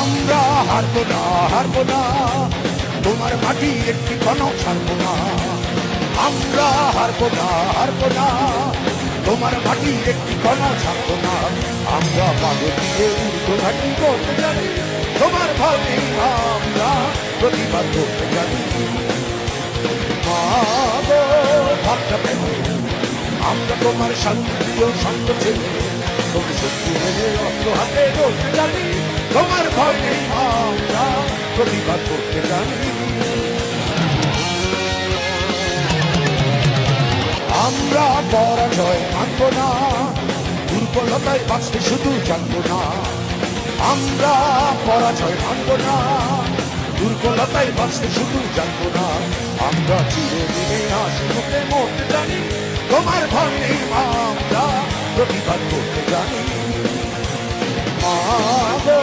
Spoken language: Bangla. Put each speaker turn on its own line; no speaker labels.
আমরা হারবো না, হারবো না, তোমার মাটির একটি কণক ছাড়বো না। আমরা হারবো না, হারবো না, তোমার মাটির একটি কণক ছাড়বো না। আমরা পাগল দিয়ে উর্ধ্বঘাটি করতে জানি, তোমার ভয় নেই, আমরা প্রতিবাদ করতে জানি। মা গো ভাবটা পেল, আমরা তোমার শান্তি ও শান্ত ছেলে, তুমি শক্তি মেনে অস্ত্র হাতে করতে জানি, তোমার ভয় নেই, আমরা প্রতিবাদ করতে জানি। আমরা পরাজয় মানব না, দুর্বলতায় বাঁচতে শুধু জানবো না। আমরা পরাজয় মানব না, দুর্বলতায় বাঁচতে শুধু জানবো না। আমরা চিরদিনে হাসিমুখে মরতে জানি, তোমার ভয় নেই, আমরা প্রতিবাদ করতে জানি। মা গো